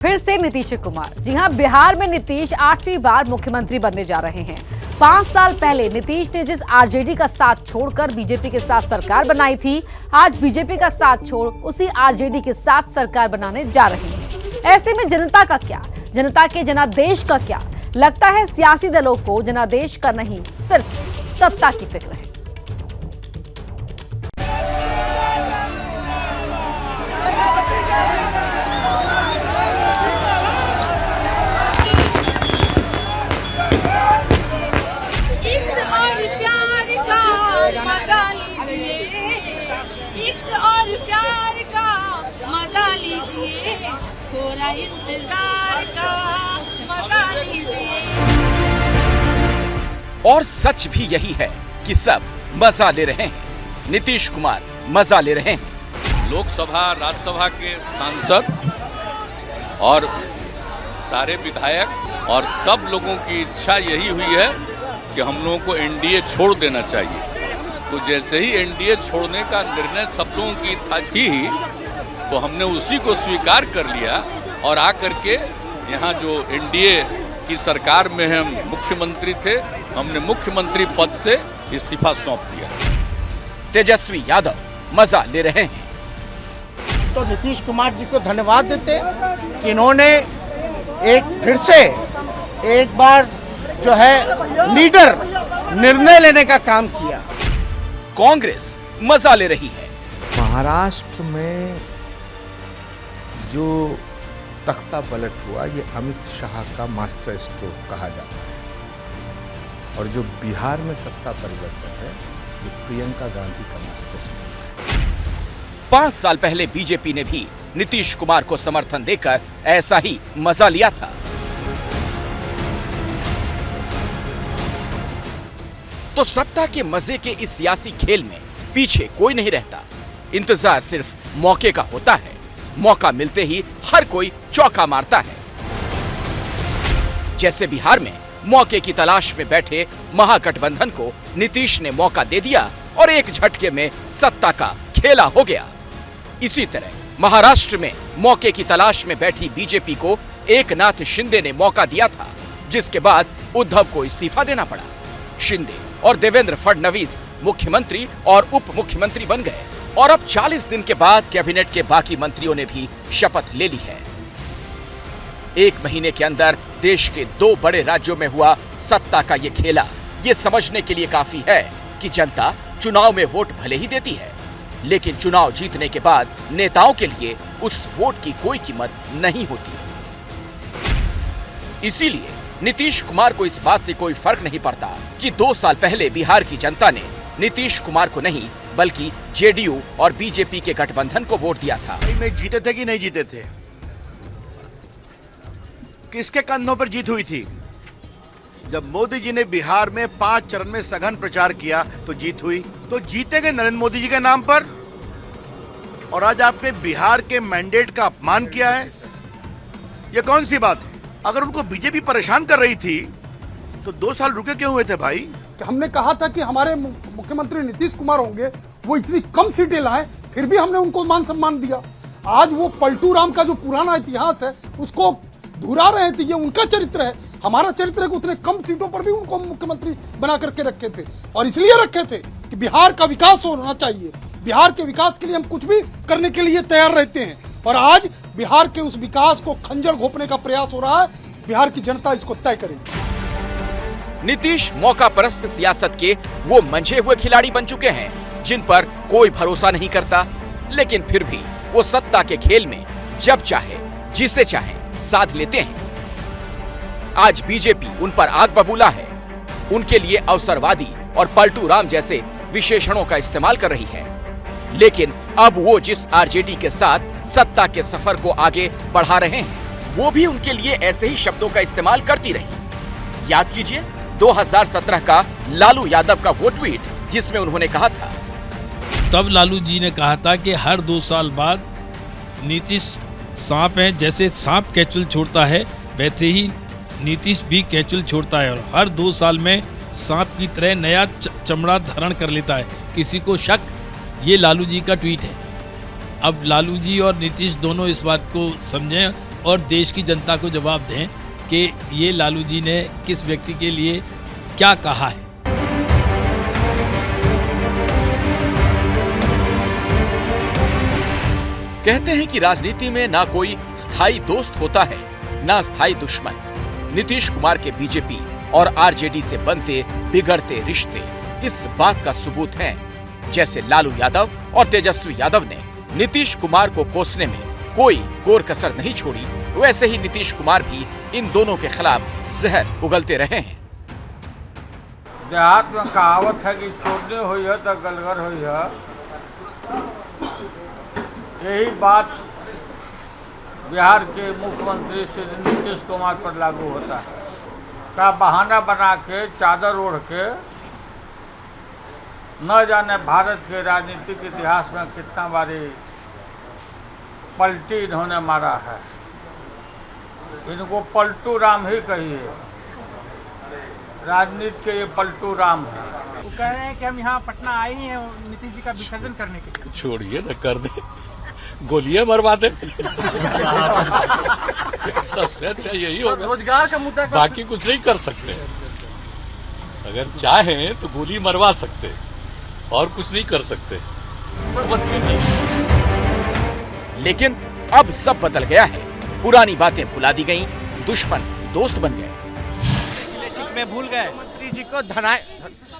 फिर से नीतीश कुमार। जी हां, बिहार में नीतीश 8वीं बार मुख्यमंत्री बनने जा रहे हैं। 5 साल पहले नीतीश ने जिस आरजेडी का साथ छोड़कर बीजेपी के साथ सरकार बनाई थी, आज बीजेपी का साथ छोड़ उसी आरजेडी के साथ सरकार बनाने जा रहे हैं। ऐसे में जनता का क्या, जनता के जनादेश का क्या? लगता है सियासी दलों को जनादेश का नहीं, सिर्फ सत्ता की फिक्र है। इश्क और प्यार का मजा लीजिए, थोड़ा इंतजार का मजा लीजिए। और सच भी यही है कि सब मजा ले रहे हैं। नीतीश कुमार मजा ले रहे हैं। लोकसभा राज्यसभा के सांसद और सारे विधायक और सब लोगों की इच्छा यही हुई है कि हम लोगों को एनडीए छोड़ देना चाहिए। तो जैसे ही एनडीए छोड़ने का निर्णय सब लोगों की थी ही, तो हमने उसी को स्वीकार कर लिया और आकर के यहाँ जो एनडीए की सरकार में हम मुख्यमंत्री थे, हमने मुख्यमंत्री पद से इस्तीफा सौंप दिया। तेजस्वी यादव मजा ले रहे हैं। तो नीतीश कुमार जी को धन्यवाद देते कि इन्होंने फिर से एक बार जो है लीडर निर्णय लेने का काम किया। कांग्रेस मजा ले रही है। महाराष्ट्र में जो तख्ता पलट हुआ, ये अमित शाह का मास्टर स्ट्रोक कहा जाता है, और जो बिहार में सत्ता परिवर्तन है, ये प्रियंका गांधी का मास्टर स्ट्रोक है। 5 साल पहले बीजेपी ने भी नीतीश कुमार को समर्थन देकर ऐसा ही मजा लिया था। तो सत्ता के मजे के इस सियासी खेल में पीछे कोई नहीं रहता। इंतजार सिर्फ मौके का होता है। मौका मिलते ही हर कोई चौका मारता है। जैसे बिहार में मौके की तलाश में बैठे महागठबंधन को नीतीश ने मौका दे दिया और एक झटके में सत्ता का खेला हो गया। इसी तरह महाराष्ट्र में मौके की तलाश में बैठी बीजेपी को एकनाथ शिंदे ने मौका दिया था, जिसके बाद उद्धव को इस्तीफा देना पड़ा। शिंदे और देवेंद्र फडणवीस मुख्यमंत्री और उप मुख्यमंत्री बन गए और अब 40 दिन के बाद कैबिनेट के बाकी मंत्रियों ने भी शपथ ले ली है। 1 महीने के अंदर देश के 2 बड़े राज्यों में हुआ सत्ता का ये खेला, ये समझने के लिए काफी है कि जनता चुनाव में वोट भले ही देती है, लेकिन चुनाव जीतने के बाद नेताओं के लिए उस वोट की कोई कीमत नहीं होती। इसीलिए नीतीश कुमार को इस बात से कोई फर्क नहीं पड़ता कि 2 साल पहले बिहार की जनता ने नीतीश कुमार को नहीं, बल्कि जेडीयू और बीजेपी के गठबंधन को वोट दिया था। में जीते थे कि नहीं जीते थे? किसके कंधों पर जीत हुई थी? जब मोदी जी ने बिहार में 5 चरण में सघन प्रचार किया तो जीत हुई। तो जीते गए नरेंद्र मोदी जी के नाम पर, और आज आपने बिहार के मैंडेट का अपमान किया है। यह कौन सी बात है? अगर उनको बीजेपी परेशान कर रही थी तो 2 साल रुके क्यों हुए थे भाई? हमने कहा था कि हमारे मुख्यमंत्री नीतीश कुमार होंगे, वो इतनी कम सीटें लाएं, फिर भी हमने उनको मान सम्मान दिया। आज वो पलटू राम का जो पुराना इतिहास है उसको दोहरा रहे थे। ये उनका चरित्र है। हमारा चरित्र है कि उतने कम सीटों पर भी उनको मुख्यमंत्री बना करके रखे थे, और इसलिए रखे थे कि बिहार का विकास होना चाहिए। बिहार के विकास के लिए हम कुछ भी करने के लिए तैयार रहते हैं, और आज बिहार के उस विकास को खंजर घोंपने का प्रयास हो रहा है। बिहार की जनता इसको तय करेगी। नीतीश मौका परस्त सियासत के वो मंझे हुए खिलाड़ी बन चुके हैं जिन पर कोई भरोसा नहीं करता, लेकिन फिर भी वो सत्ता के खेल में जब चाहे जिसे चाहे साध लेते हैं। आज बीजेपी उन पर आग बबूला है। उनके लिए अवसरवादी और पलटू राम जैसे विशेषणों का इस्तेमाल कर रही है, लेकिन अब वो जिस आरजेडी के साथ सत्ता के सफर को आगे बढ़ा रहे हैं, वो भी उनके लिए ऐसे ही शब्दों का इस्तेमाल करती रही। याद कीजिए 2017 का लालू यादव का वो ट्वीट, जिसमें उन्होंने कहा था, तब लालू जी ने कहा था कि हर 2 साल बाद नीतीश सांप है, जैसे सांप केचुल छोड़ता है वैसे ही नीतीश भी केचुल छोड़ता है, और हर 2 साल में सांप की तरह नया चमड़ा धारण कर लेता है। किसी को शक? ये लालू जी का ट्वीट है। अब लालू जी और नीतीश दोनों इस बात को समझें और देश की जनता को जवाब दें कि ये लालू जी ने किस व्यक्ति के लिए क्या कहा है। कहते हैं कि राजनीति में ना कोई स्थायी दोस्त होता है, ना स्थायी दुश्मन। नीतीश कुमार के बीजेपी और आरजेडी से बनते बिगड़ते रिश्ते इस बात का सबूत हैं। जैसे लालू यादव और तेजस्वी यादव ने नीतीश कुमार को कोसने में कोई कोर कसर नहीं छोड़ी, वैसे ही नीतीश कुमार भी इन दोनों के खिलाफ जहर उगलते रहे हैं। देहात में कहावत है कि छोड़ने हुई है तो गलगर हुई है। यही बात बिहार के मुख्यमंत्री श्री नीतीश कुमार पर लागू होता है। का बहाना बना के चादर ओढ़ के न जाने भारत के राजनीतिक इतिहास में कितना बारी पलटी इन्होंने मारा है। इनको पलटू राम ही कहिए, राजनीति के ये पलटू राम है। वो कह रहे हैं कि हम यहाँ पटना आए ही हैं नीतीश जी का विसर्जन करने के लिए। छोड़िए न, कर दे, गोलियां मरवा दे। सबसे अच्छा यही होगा। रोजगार का मुद्दा बाकी कुछ नहीं कर सकते। अगर चाहें तो गोली मरवा सकते और कुछ नहीं कर सकते। समझ गए? लेकिन अब सब बदल गया है। पुरानी बातें भुला दी गईं, दुश्मन दोस्त बन गए। में भूल गए मंत्री जी को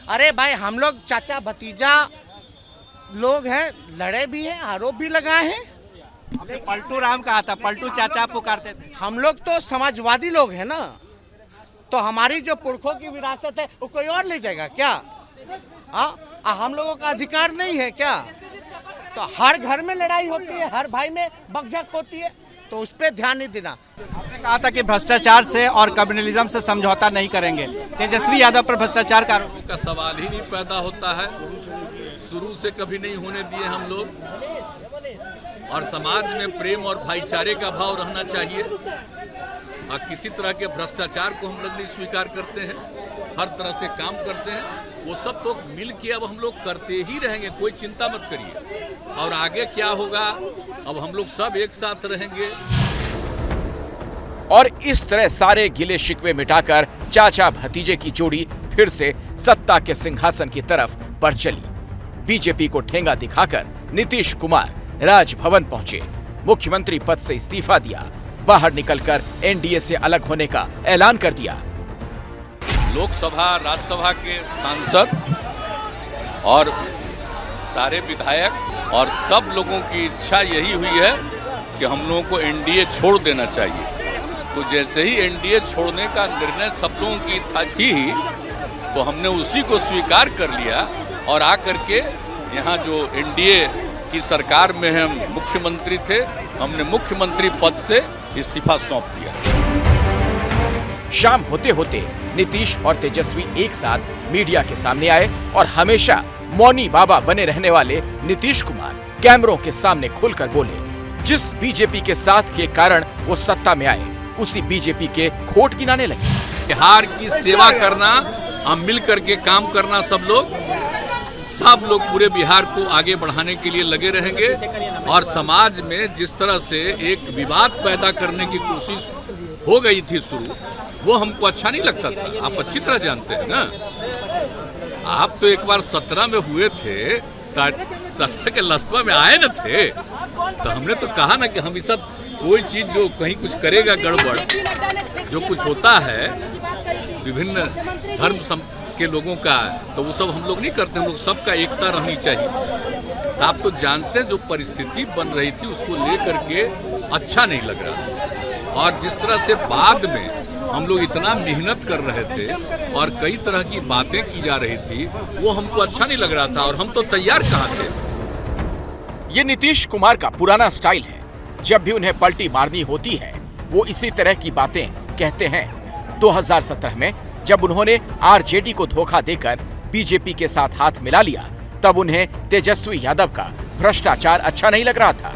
अरे भाई, हम लोग चाचा भतीजा लोग हैं, लड़े भी हैं, आरोप भी लगाए हैं। पलटू राम कहा था, पलटू चाचा पुकारते थे। हम लोग तो समाजवादी लोग हैं ना, तो हमारी जो पुरखों की विरासत है वो कोई और ले जाएगा क्या? हम लोगों का अधिकार नहीं है क्या? तो हर घर में लड़ाई होती है, हर भाई में बकझक होती है, तो उस पर ध्यान नहीं देना। आपने कहा था कि भ्रष्टाचार से और कम्युनलिज्म से समझौता नहीं करेंगे। तेजस्वी यादव पर भ्रष्टाचार का आरोप का सवाल ही नहीं पैदा होता है। शुरू से कभी नहीं होने दिए हम लोग। और समाज में प्रेम और भाईचारे का भाव रहना चाहिए। और किसी तरह के भ्रष्टाचार को हम लोग नहीं स्वीकार करते हैं। हर तरह से काम करते हैं। वो सब तो मिल के अब हम लोग करते ही रहेंगे, कोई चिंता मत करिए। और आगे क्या होगा, अब हम लोग सब एक साथ रहेंगे। और इस तरह सारे गिले शिकवे मिटाकर चाचा भतीजे की जोड़ी फिर से सत्ता के सिंहासन की तरफ बढ़ चली। बीजेपी को ठेंगा दिखाकर नीतीश कुमार राजभवन पहुंचे, मुख्यमंत्री पद से इस्तीफा दिया, बाहर निकलकर एनडीए से अलग होने का ऐलान कर दिया। लोकसभा राज्यसभा के सांसद और सारे विधायक और सब लोगों की इच्छा यही हुई है कि हम लोगों को एनडीए छोड़ देना चाहिए। तो जैसे ही एनडीए छोड़ने का निर्णय सब लोगों की थी, तो हमने उसी को स्वीकार कर लिया और आकर के यहाँ जो एनडीए की सरकार में हम मुख्यमंत्री थे, हमने मुख्यमंत्री पद से इस्तीफा सौंप दिया। शाम होते होते नीतीश और तेजस्वी एक साथ मीडिया के सामने आए और हमेशा मौनी बाबा बने रहने वाले नीतीश कुमार कैमरों के सामने खुलकर बोले। जिस बीजेपी के साथ के कारण वो सत्ता में आए, उसी बीजेपी के खोट गिनाने लगे। बिहार की सेवा करना, हम मिल करके काम करना, सब लोग पूरे बिहार को आगे बढ़ाने के लिए लगे रहेंगे। और समाज में जिस तरह से एक विवाद पैदा करने की कोशिश हो गई थी शुरू, वो हमको अच्छा नहीं लगता था। आप अच्छी तरह जानते हैं ना। आप तो एक बार 17 में हुए थे, 17 के लस्तवा में आए न थे, तो हमने तो कहा ना कि हम ये सब कोई चीज जो कहीं कुछ करेगा गड़बड़, जो कुछ होता है विभिन्न धर्म के लोगों का, तो वो सब हम लोग नहीं करते। हम लोग सबका एकता रहनी चाहिए। तो आप तो जानते हैं जो परिस्थिति बन रही थी उसको लेकर के अच्छा नहीं लग रहा था। और जिस तरह से बाद में हम लोग इतना मेहनत कर रहे थे और कई तरह की बातें की जा रही थी, वो हमको अच्छा नहीं लग रहा था। और हम तो तैयार कहाँ थे। ये नीतीश कुमार का पुराना स्टाइल है। जब भी उन्हें पलटी मारनी होती है, वो इसी तरह की बातें कहते हैं। 2017 में जब उन्होंने आरजेडी को धोखा देकर बीजेपी के साथ हाथ मिला लिया, तब उन्हें तेजस्वी यादव का भ्रष्टाचार अच्छा नहीं लग रहा था।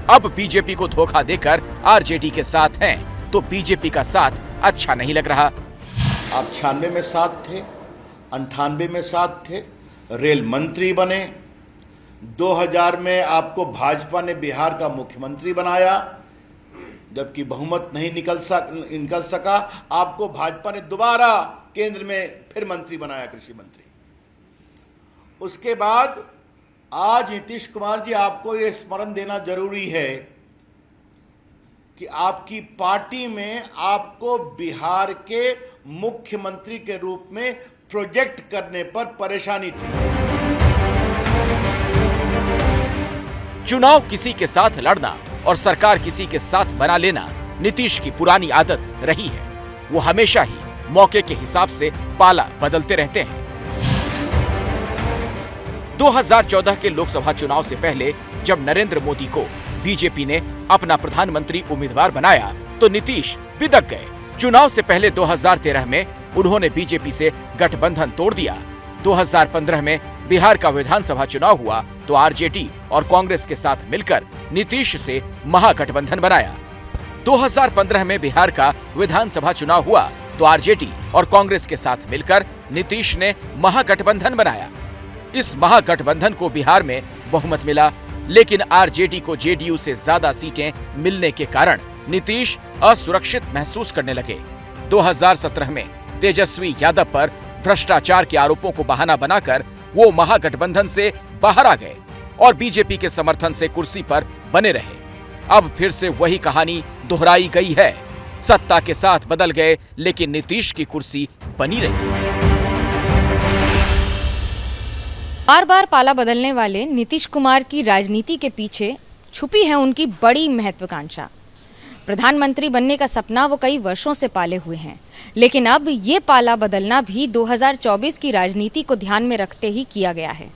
अब बीजेपी को धोखा देकर आरजेडी के साथ हैं, तो बीजेपी का साथ अच्छा नहीं लग रहा। आप 96 में साथ थे, 98 में साथ थे, रेल मंत्री बने, 2000 में आपको भाजपा ने बिहार का मुख्यमंत्री बनाया, जबकि बहुमत नहीं निकल सका, आपको भाजपा ने दोबारा केंद्र में फिर मंत्री बनाया, कृषि मंत्री। उसके बाद आज नीतीश कुमार जी, आपको ये स्मरण देना जरूरी है कि आपकी पार्टी में आपको बिहार के मुख्यमंत्री के रूप में प्रोजेक्ट करने पर परेशानी थी। चुनाव किसी के साथ लड़ना और सरकार किसी के साथ बना लेना नीतीश की पुरानी आदत रही है। वो हमेशा ही मौके के हिसाब से पाला बदलते रहते हैं। 2014 के लोकसभा चुनाव से पहले जब नरेंद्र मोदी को बीजेपी ने अपना प्रधानमंत्री उम्मीदवार बनाया तो नीतीश बिदक गए। चुनाव से पहले 2013 में उन्होंने बीजेपी से गठबंधन तोड़ दिया। 2015 में बिहार का विधानसभा चुनाव हुआ तो आरजेडी और कांग्रेस के साथ मिलकर नीतीश से महागठबंधन बनाया। 2015 में बिहार का विधानसभा चुनाव हुआ तो आरजेडी और कांग्रेस के साथ मिलकर नीतीश ने महागठबंधन बनाया। इस महागठबंधन को बिहार में बहुमत मिला, लेकिन आरजेडी को जेडीयू से ज्यादा सीटें मिलने के कारण नीतीश असुरक्षित महसूस करने लगे। 2017 में तेजस्वी यादव पर भ्रष्टाचार के आरोपों को बहाना बनाकर वो महागठबंधन से बाहर आ गए और बीजेपी के समर्थन से कुर्सी पर बने रहे। अब फिर से वही कहानी दोहराई गई है। सत्ता के साथ बदल गए, लेकिन नीतीश की कुर्सी बनी रही। बार बार पाला बदलने वाले नीतीश कुमार की राजनीति के पीछे छुपी है उनकी बड़ी महत्वाकांक्षा। प्रधानमंत्री बनने का सपना वो कई वर्षों से पाले हुए हैं, लेकिन अब ये पाला बदलना भी 2024 की राजनीति को ध्यान में रखते ही किया गया है।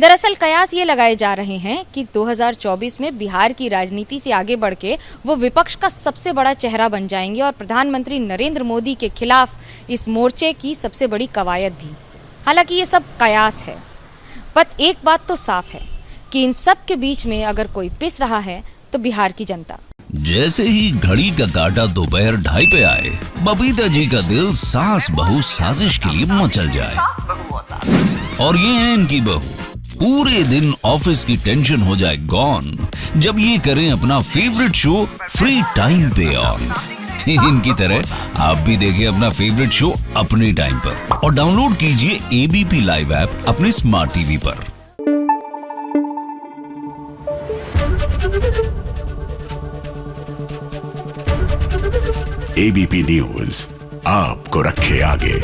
दरअसल कयास ये लगाए जा रहे हैं कि 2024 में बिहार की राजनीति से आगे बढ़ के वो विपक्ष का सबसे बड़ा चेहरा बन जाएंगे और प्रधानमंत्री नरेंद्र मोदी के खिलाफ इस मोर्चे की सबसे बड़ी कवायद भी। हालांकि ये सब कयास है, पर एक बात तो साफ है कि इन सब के बीच में अगर कोई पिस रहा है तो बिहार की जनता। जैसे ही घड़ी का काटा दोपहर 2:30 पे आए, बबीता जी का दिल सास बहू साजिश के लिए मचल जाए। और ये है इनकी बहू, पूरे दिन ऑफिस की टेंशन हो जाए गॉन जब ये करें अपना फेवरेट शो फ्री टाइम पे ऑन। इनकी तरह आप भी देखिए अपना फेवरेट शो अपने टाइम पर और डाउनलोड कीजिए एबीपी लाइव ऐप अपने स्मार्ट टीवी पर। एबीपी न्यूज आपको रखे आगे।